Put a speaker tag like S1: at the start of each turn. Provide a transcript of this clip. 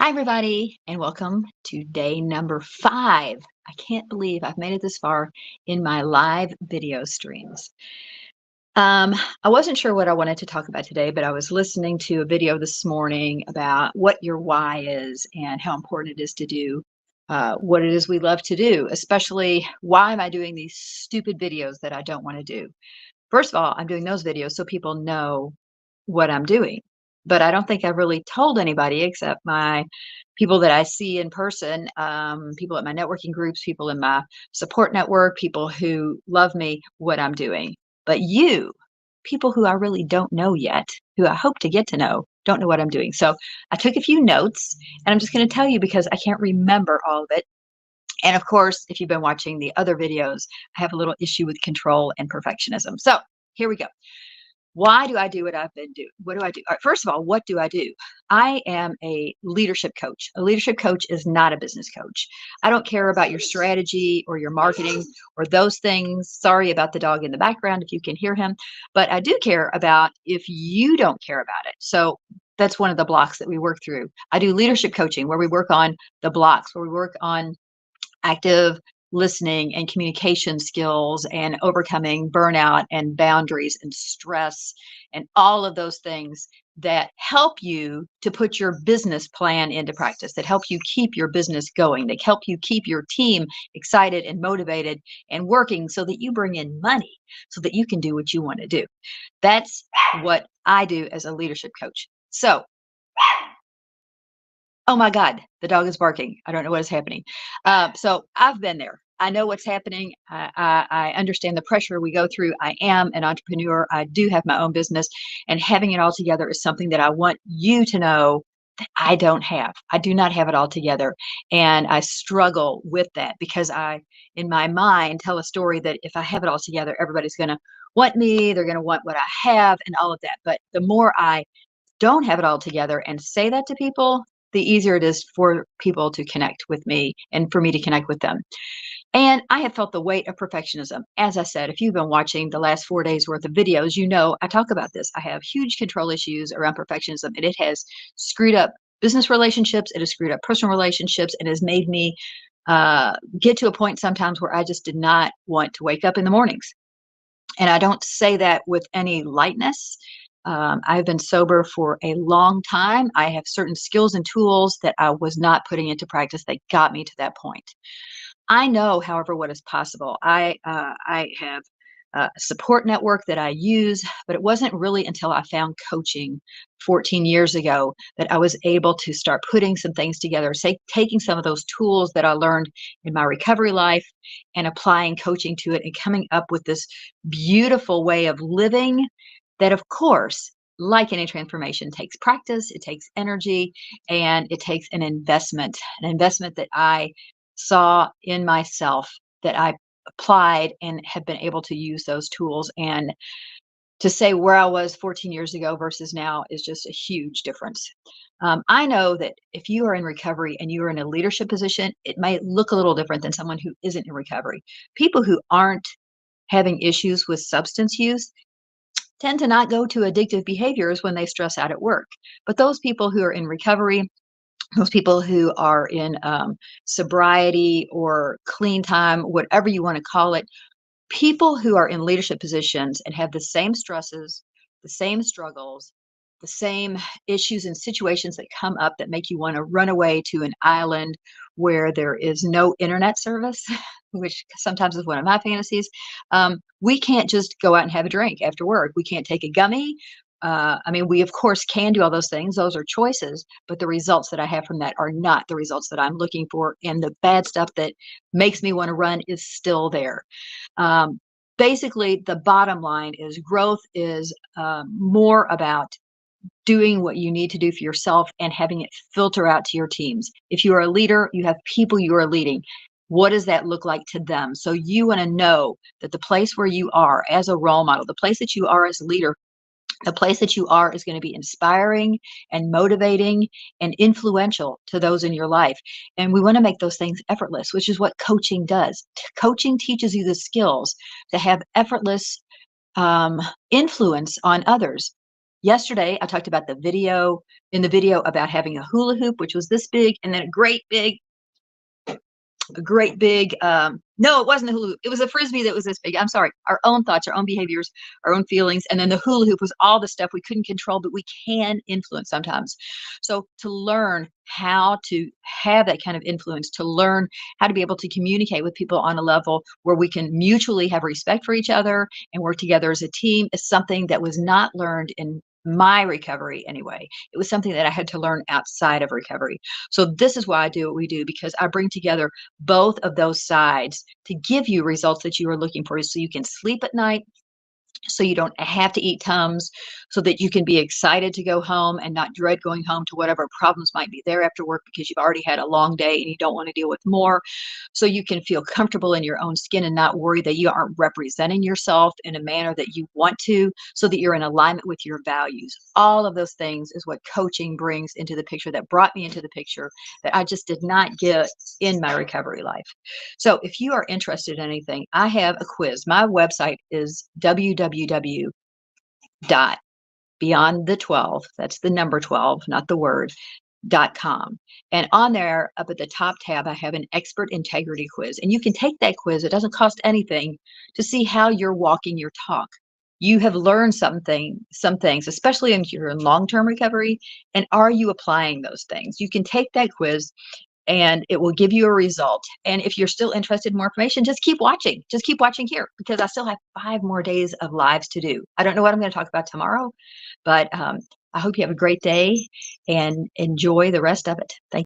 S1: Hi, everybody, and welcome to day number 5. I can't believe I've made it this far in my live video streams. Um, I wasn't sure what I wanted to talk about today, but I was listening to a video this morning about what your why is and how important it is to do what it is we love to do, especially why am I doing these stupid videos that I don't want to do? First of all, I'm doing those videos so people know what I'm doing. But I don't think I've really told anybody except my people that I see in person, people at my networking groups, people in my support network, people who love me, what I'm doing. But you, people who I really don't know yet, who I hope to get to know, don't know what I'm doing. So I took a few notes and I'm just going to tell you because I can't remember all of it. And of course, if you've been watching the other videos, I have a little issue with control and perfectionism. So here we go. Why do I do what I've been doing? What do I do? All right, first of all, what do I do? I am a leadership coach. A leadership coach is not a business coach. I don't care about your strategy or your marketing or those things. Sorry about the dog in the background if you can hear him, but I do care about if you don't care about it. So that's one of the blocks that we work through. I do leadership coaching where we work on the blocks, where we work on active listening and communication skills and overcoming burnout and boundaries and stress and all of those things that help you to put your business plan into practice, that help you keep your business going, that help you keep your team excited and motivated and working so that you bring in money so that you can do what you want to do. That's what I do as a leadership coach. So oh my God, the dog is barking. I don't know what is happening. So I've been there. I know what's happening. I understand the pressure we go through. I am an entrepreneur. I do have my own business, and having it all together is something that I want you to know that I don't have. I do not have it all together, and I struggle with that because I, in my mind, tell a story that if I have it all together, everybody's going to want me. They're going to want what I have, and all of that. But the more I don't have it all together and say that to people, the easier it is for people to connect with me and for me to connect with them. And I have felt the weight of perfectionism. As I said, if you've been watching the last 4 days worth of videos, you know I talk about this. I have huge control issues around perfectionism, and it has screwed up business relationships. It has screwed up personal relationships. It has made me get to a point sometimes where I just did not want to wake up in the mornings. And I don't say that with any lightness. I've been sober for a long time. I have certain skills and tools that I was not putting into practice that got me to that point. I know, however, what is possible. I have a support network that I use, but it wasn't really until I found coaching 14 years ago that I was able to start putting some things together, say, taking some of those tools that I learned in my recovery life and applying coaching to it and coming up with this beautiful way of living that, of course, like any transformation, takes practice, it takes energy, and it takes an investment that I saw in myself that I applied and have been able to use those tools. And to say where I was 14 years ago versus now is just a huge difference. I know that if you are in recovery and you are in a leadership position, it might look a little different than someone who isn't in recovery. People who aren't having issues with substance use tend to not go to addictive behaviors when they stress out at work. But those people who are in recovery, those people who are in sobriety or clean time, whatever you want to call it, people who are in leadership positions and have the same stresses, the same struggles, the same issues and situations that come up that make you want to run away to an island where there is no internet service, which sometimes is one of my fantasies. We can't just go out and have a drink after work. We can't take a gummy. I mean, we of course can do all those things. Those are choices, but the results that I have from that are not the results that I'm looking for. And the bad stuff that makes me want to run is still there. Um, Basically, the bottom line is growth is more about doing what you need to do for yourself and having it filter out to your teams. If you are a leader, you have people you are leading. What does that look like to them? So you want to know that the place where you are as a role model, the place that you are as a leader, the place that you are is going to be inspiring and motivating and influential to those in your life. And we want to make those things effortless, which is what coaching does. Coaching teaches you the skills to have effortless influence on others. Yesterday, I talked about the video about having a hula hoop, which was this big, and then a great big, no, it wasn't a hula hoop. It was a Frisbee that was this big. I'm sorry. Our own thoughts, our own behaviors, our own feelings. And then the hula hoop was all the stuff we couldn't control, but we can influence sometimes. So to learn how to have that kind of influence, to learn how to be able to communicate with people on a level where we can mutually have respect for each other and work together as a team is something that was not learned in my recovery anyway. It was something that I had to learn outside of recovery. So this is why I do what we do, because I bring together both of those sides to give you results that you are looking for so you can sleep at night, so you don't have to eat Tums, so that you can be excited to go home and not dread going home to whatever problems might be there after work because you've already had a long day and you don't want to deal with more. So you can feel comfortable in your own skin and not worry that you aren't representing yourself in a manner that you want to, so that you're in alignment with your values. All of those things is what coaching brings into the picture, that brought me into the picture, that I just did not get in my recovery life. So if you are interested in anything, I have a quiz. My website is www.beyondthe12, that's the number 12, not the word, .com. And on there, up at the top tab, I have an expert integrity quiz. And you can take that quiz. It doesn't cost anything, to see how you're walking your talk. You have learned some things, especially if you're in long-term recovery. And are you applying those things? You can take that quiz and it will give you a result. And if you're still interested in more information, just keep watching. Just keep watching here, because I still have 5 more days of lives to do. I don't know what I'm going to talk about tomorrow, but I hope you have a great day and enjoy the rest of it. Thank you.